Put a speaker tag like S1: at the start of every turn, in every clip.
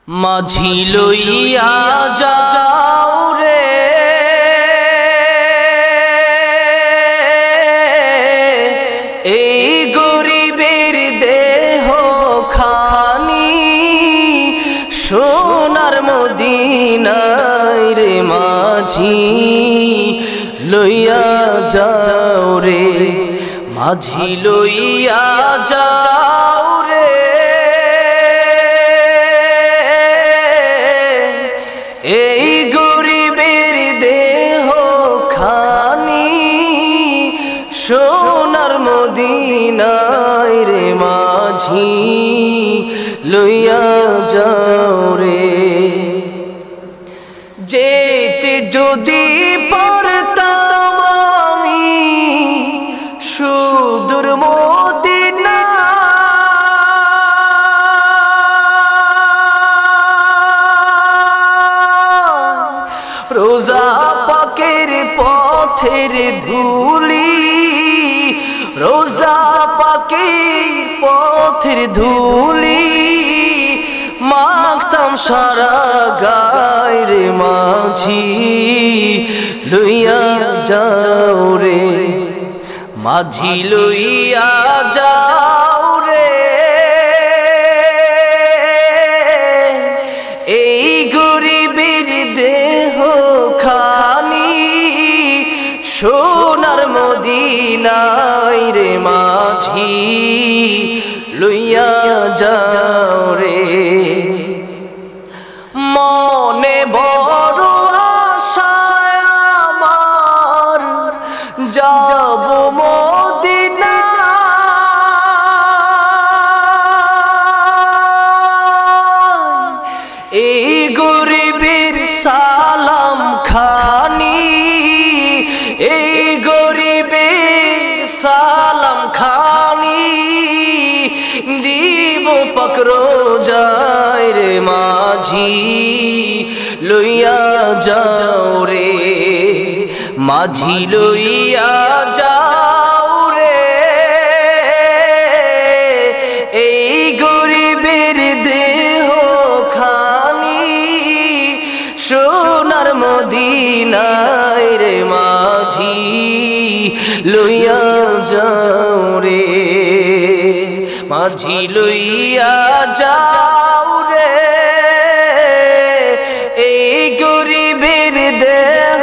S1: মাঝি লইয়া যাও রে এই গরিবের দেহ খানি সোনার মদিনায় রে মাঝি লইয়া যাও রে মাঝি লইয়া যাও রে এই গরিবের দেহ খানি সোনার মদিনায় রে মাঝি লইয়া যাও রে যেতে যদি পারতাম আমি সুদূর মদিনা রোজা পাকের পথের ধুলি রোজা পাকের পথের ধুলি মাখতাম সারা গায় রে মাঝি লইয়া যাও রে মাঝি লইয়া যাও রে এই গরিবের দেহ খানি সোনার মদিনায় রে মাঝি লইয়া যাও রে মনে বড় আশা আমার যাব মদিনা এই গরিবের সালাম খানি এই গরিবের সালাম খানি দিব পাকরো যায় রে মাঝি লইয়া যাও রে মাঝি লইয়া যাও রে এই গরিবের দেহ খানি সোনার মদিনায় রে মাঝি লইয়া যাও রে মাঝি লইয়া যাও রে এই গরিবের দেহ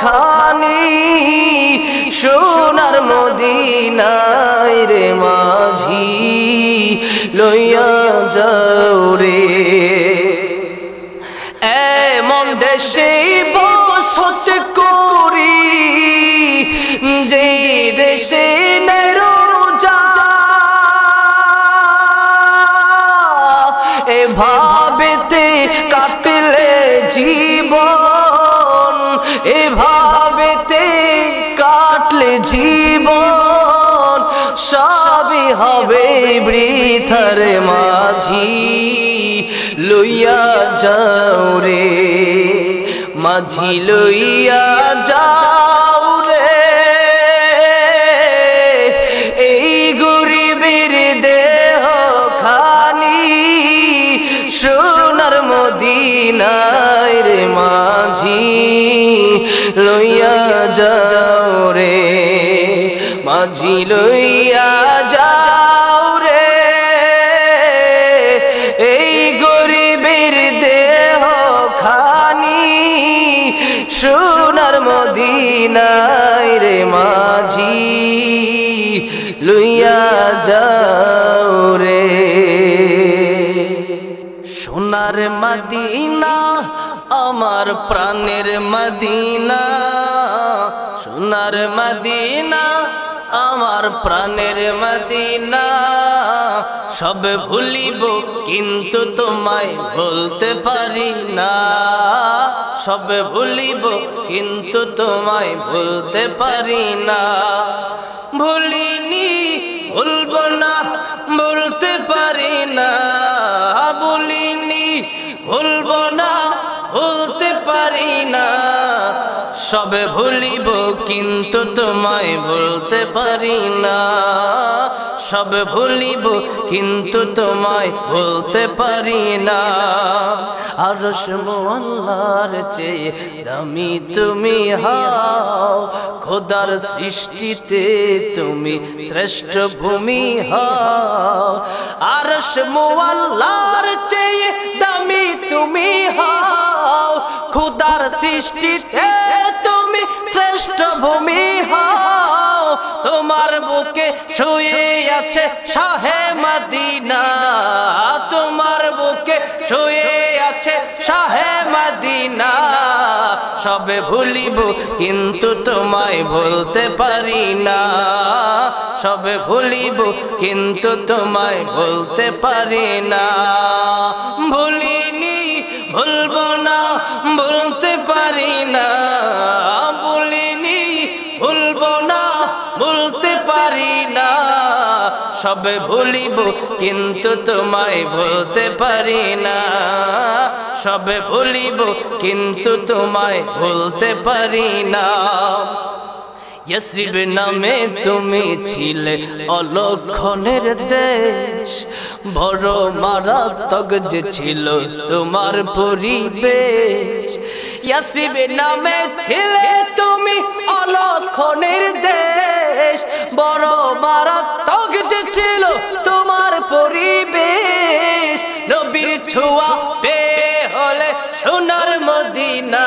S1: খানি সোনার মদিনায় রে মাঝি লইয়া যাও রে এমন দেশে বসত করি যে দেশে নাই রোজা এভাবেতে কাটলে জীবন এভাবেতে কাটলে জীবন সবই হবে বৃথার মাঝি লইয়া যাও রে মাঝি লইয়া যাও রে এই গরিবের দেহ খানি সোনার মদিনায় রে মাঝি লইয়া যাও রে মাঝি লইয়া যাও রে এই গরিবের দেহ খানি সোনার মদিনায় রে মাঝি লইয়া যাও রে সোনার মদিনা আমার প্রাণের মদিনা সোনার মদিনা আমার প্রাণের মদিনা সব ভুলিব কিন্তু তোমায় ভুলতে পারি না সব ভুলিব কিন্তু তোমায় ভুলতে পারি না ভুলিনি ভুলব না বলতে পারি না ভুলিনি ভুলব না ভুলতে পারি না সব ভুলিব কিন্তু তোমায় ভুলতে পারি না সব ভুলিব কিন্তু তোমায় ভুলতে পারি না। আরশ মুআল্লার চেয়ে দামি তুমি হও খোদার সৃষ্টিতে তুমি শ্রেষ্ঠ ভূমি হও আরশ মুআল্লার চেয়ে দামি তুমি হও খোদার সৃষ্টিতে তুমি শ্রেষ্ঠ ভূমি হও তোমার বুকে শুয়ে আছে শাহে মদিনা তোমার বুকে শুয়ে আছে শাহে মদিনা সবে ভুলিব কিন্তু তোমায় ভুলতে পারি না সবে ভুলিব কিন্তু তোমায় ভুলতে পারি না ভুলিনি ভুলবো না বলতে পারি না ভুলিনি ভুলবো না বলতে পারি না সবে ভুলিব কিন্তু তোমায় ভুলতে পারি না সবে ভুলিব কিন্তু তোমায় ভুলতে পারি না ইয়াসরিব নামে তুমি ছিলে অলক্ষণের দেশ বড় মারাত্মক যে ছিল তোমার পরিবেশ ইয়াসরিব নামে ছিলে তুমি অলক্ষণের দেশ বড় মারাত্মক যে ছিল তোমার পরিবেশ নবীর ছোঁয়া পেয়ে হলে সোনার মদিনা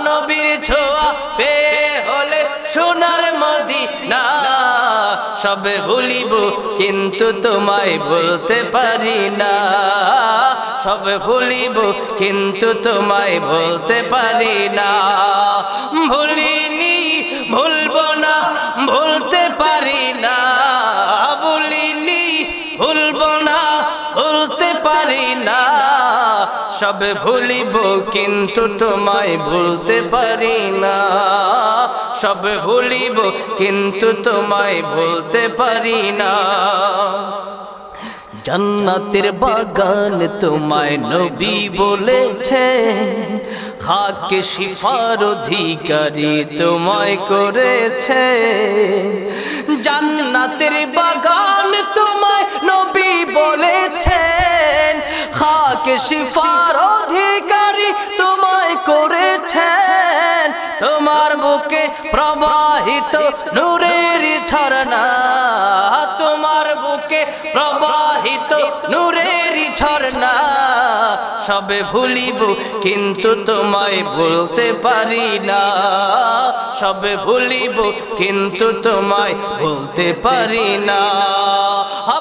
S1: নবীর ছোঁয়া পেয়ে হলে সোনার মদিনা সবে ভুলিব কিন্তু তোমায় বলতে পারি না সবে ভুলিব কিন্তু তোমায় বলতে পারি না ভুলিনি ভুলবো না ভুলতে পারি না ভুলিনি ভুলবো না ভুলতে পারি না সবে ভুলিব কিন্তু তোমায় ভুলতে পারি না সবে ভুলিব কিন্তু তোমায় ভুলতে পারি না জান্নাতের বাগান তোমায় নবী বলেছে খাকে শিফার অধিকারী তোমায় করেছে জান্নাতের বাগান তোমায় নবী বলেছেন খাকে শিফার অধিকারী তোমায় করেছেন তোমার বুকে প্রবাহিত নূরের ঝরনা তোমার বুকে প্রবাহিত নূরের ঝরনা সবে ভুলিব কিন্তু তোমায় ভুলতে পারি না সবে ভুলিব কিন্তু তোমায় ভুলতে পারি না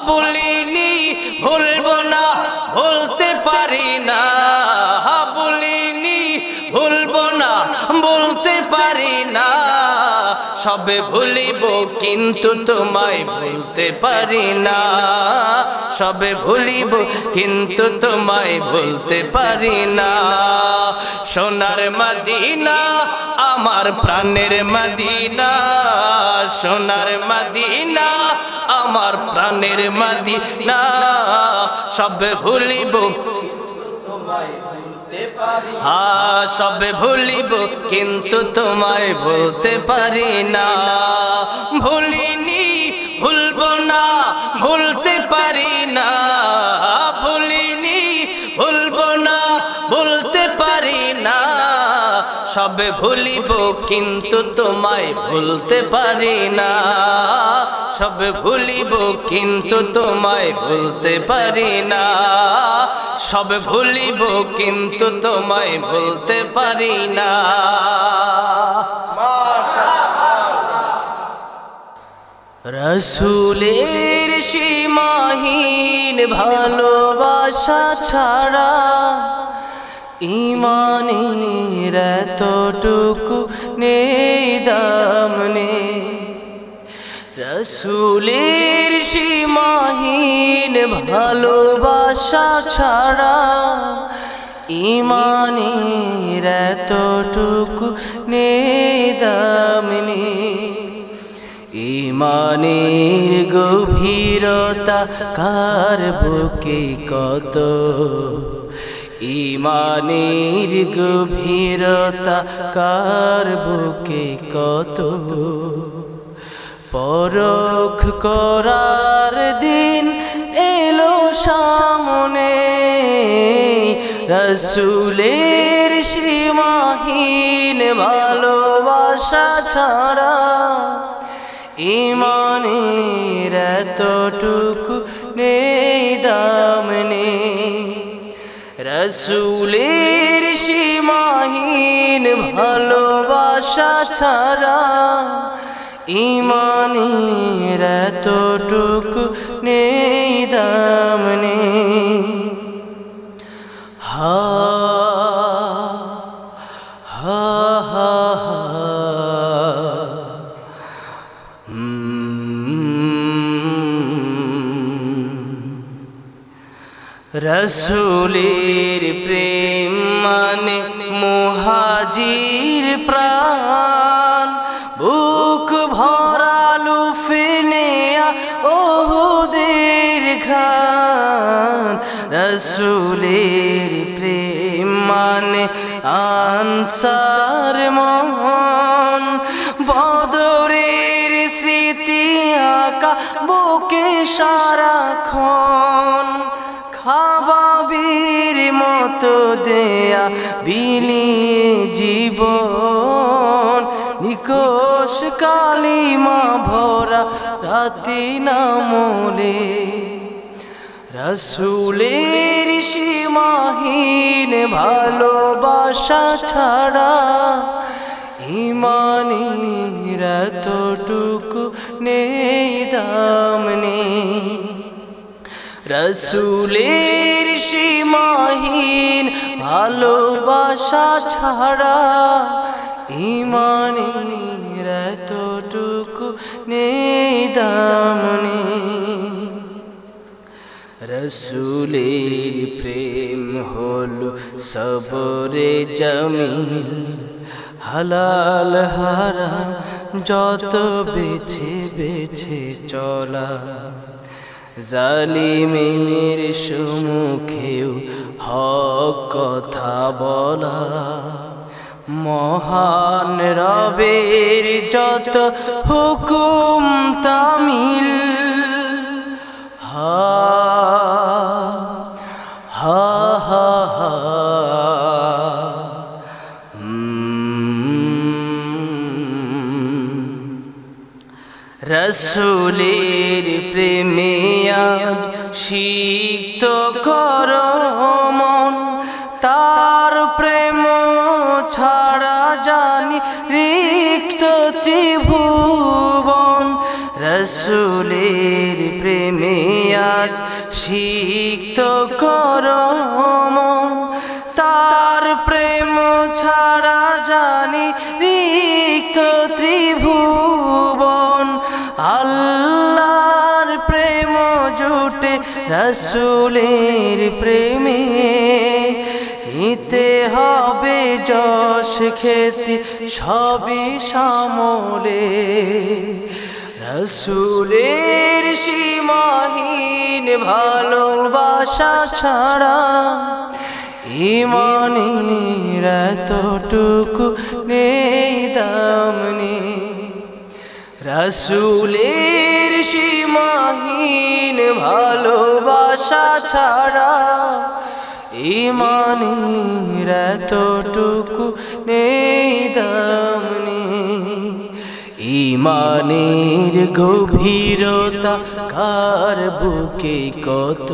S1: ভুলিনি ভুলবো না ভুলতে পারি না ভুলিনি ভুলবো না বলতে পারি না সবে ভুলিব কিন্তু তোমায় ভুলতে পারি না সবে ভুলিব কিন্তু তোমায় ভুলতে পারি না সোনার মদিনা আমার প্রাণের মদিনা সোনার মদিনা আমার প্রাণের মদিনা সবে ভুলিব সবে ভুলিব কিন্তু তোমায় ভুলতে পারি না ভুলিনি ভুলবো না ভুলতে পারি না ভুলিনি ভুলবো না ভুলতে পারি না সবে ভুলিব কিন্তু তোমায় ভুলতে পারি না সবে ভুলিব কিন্তু তোমায় ভুলতে পারি না সবে ভুলিব কিন্তু তোমায় ভুলতে পারি না রসুলের সীমাহীন ভালোবাসা ছাড়া ইমানের এতটুকু নেই দাম নেই রসুলের সীমাহীন ভালোবাসা ছাড়া ইমানের এতটুকু নেই দাম নেই ইমানের গভীরতা কার বুকে কত ইমানের গভীরতা কার বুকে কত পরখ করার দিন এলো সামনে রসুলের সীমাহীন ভালোবাসা ছাড়া ইমানের এতটুকু নেই দাম নেই। রসুলের সীমাহীন ভালোবাসা ছাড়া ইমানের এতটুকু নেই দাম নেই। হা হা হা হা রসুলের প্রেম মানে মুহাজির প্রাণ, বুক ভরা লুফে নেয়া ওহুদের ঘান। রসুলের প্রেম মানে আনসার মন, বদরের স্মৃতি আঁকা বুকে সারাক্ষণ। খাবাবির মতো দেয়া বিলিয়ে জীবন, নিকোষ কালিমা ভরা রাতি নামলে। রসুলের সীমাহীন ভালোবাসা ছাড়া ইমানের এতটুকু নেই দাম নেই। রসুলের সীমাহীন ভালোবাসা ছাড়া ইমানের এতটুকু নেই দাম নেই। রসুলের প্রেম হলো সবরে জমিল, হালাল হারাম যত বেছে বেছে চলা। জালিমের সম্মুখেও হক কথা বলা, মহান রবের যত হুকুম তামিল। হা হা হা হা রসুলের প্রেমে আজ সিক্ত কর মন, তার প্রেম ছাড়া জানি রিক্ত ত্রিভুবন। রসুলের প্রেমে আজ সিক্ত কর মন, তার প্রেম ছাড়া জানি রিক্ত ত্রিভুবন। আল্লাহর প্রেম জুটে রসুলের প্রেমে, নিতে হবে যশ খ্যাতি সবই সামলে। রসুলের সীমাহীন ভালোবাসা ছাড়া ইমানের এতটুকু নেই দাম নেই। রসুলের সীমাহীন ভালোবাসা ছাড়া ইমানের এতটুকু নেই দাম নেই। ইমানের গভীরতা কার বুকে কত,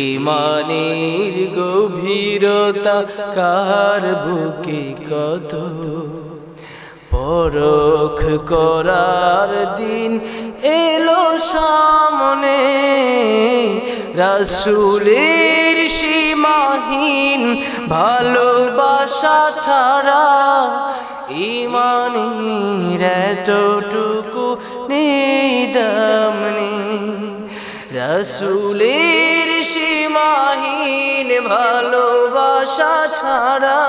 S1: ইমানের গভীরতা কার বুকে কত। পরখ করার দিন এলো সামনে, রসুলের সীমাহীন ভালোবাসা ছাড়া ইমানের এতটুকু নেই দাম নেই। রসুলের সীমাহীন ভালোবাসা ছাড়া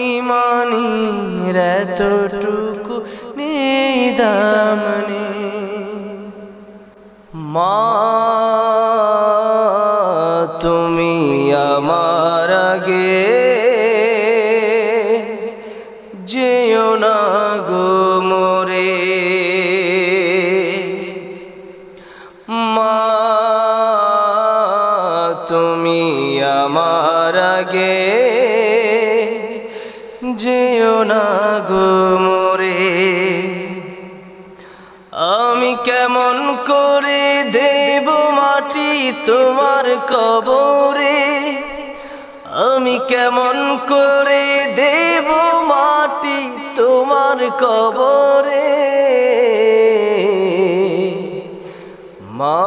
S1: ইমানের এতটুকু নেই দাম নেই। মা তুমি আমার আগে যেও না গো মোরে, মা তুমি আমার আগে যেও না গো মোরে। আমি কেমন করে দেব মাটি তোমার কবরে, আমি কেমন করে দেব মাটি তোমার কবরে। মা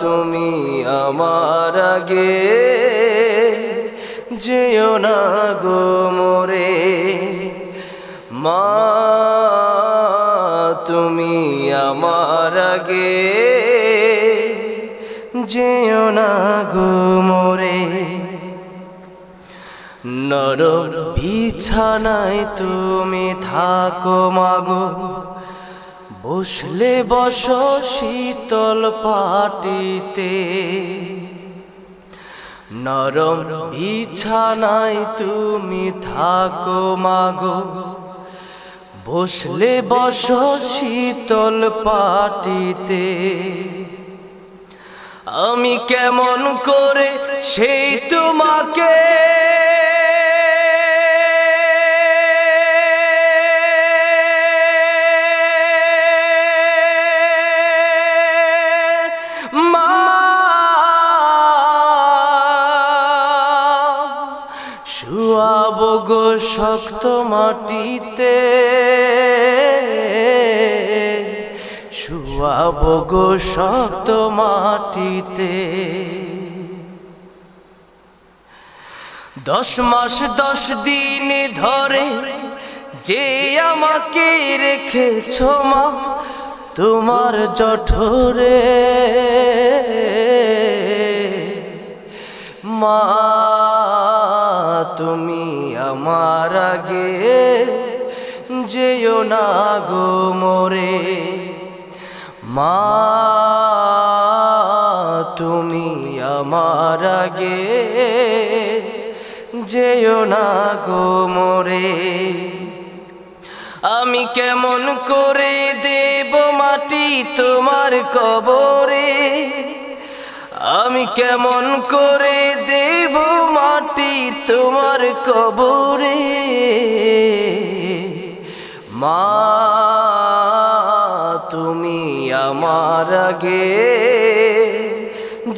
S1: তুমি আমার আগে যেও না গো মোরে। মা তুমি আমার আগে যেও না গো মোরে। নরম বিছানায় তুমি থাকো মাগো, বসলে বসো শীতল পাটিতে। নরম বিছানায় তুমি থাকো মাগো, বসলে বসো শীতল পাটিতে। আমি কেমন করে সেই তোমাকে শুয়াবো গো শক্ত মাটিতে, শুয়াবো গো শক্ত মাটিতে। 10 মাস 10 দিন ধরে যে আমাকে রেখেছ মা তোমার জঠরে। মা তুমি আমার আগে যেও না গো মোরে। মা তুমি আমার আগে যেও না গো মোরে। আমি কেমন করে দেব মাটি তোমার কবরে, আমি কেমন করে দেব মাটি তোমার কবরে। মা তুমি আমার আগে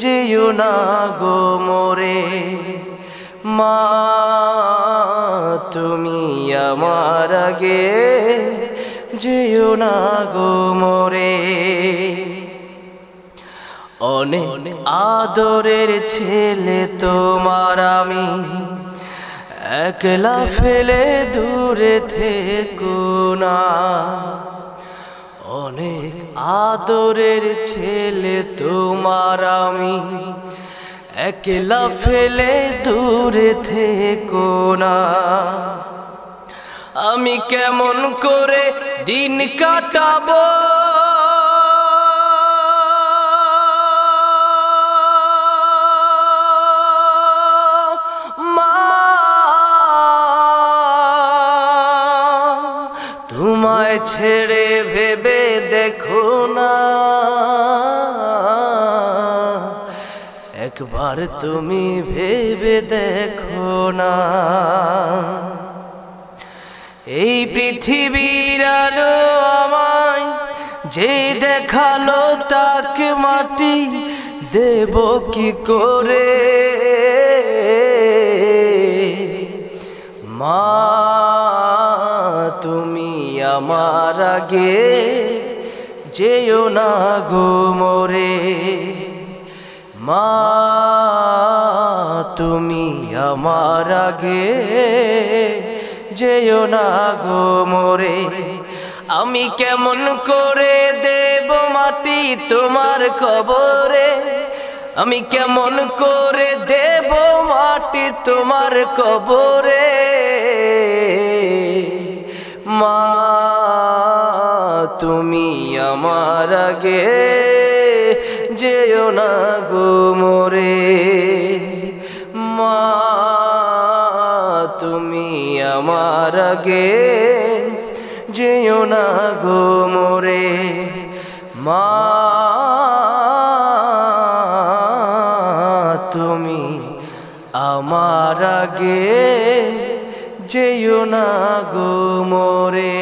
S1: যেও না গো মোরে। মা তুমি আমার আগে যেও না গো মোরে। অনেক আদরের ছেলে তোমার আমি, একলা ফেলে দূরে থেকো না। অনেক আদরের ছেলে তোমার আমি, একলা ফেলে দূরে থেকো না। আমি কেমন করে দিন কাটাবো তোমায় ছেড়ে ভেবে দেখো না। একবার তুমি ভেবে দেখো না। এই পৃথিবীর আলো আমায় যে দেখালো তাকে মাটি দেব কি করে। মা তুমি আমার আগে যেও না গো মোরে। মা তুমি আমার আগে যেও না গো মোরে। আমি কেমন করে দেব মাটি তোমার কবরে, আমি কেমন করে দেব মাটি তোমার কবরে। মা তুমি আমার আগে যেও না গো মোরে। মা তুমি আমার আগে যেও না গো মোরে। মা তুমি আমার আগে যেও না গো মোরে।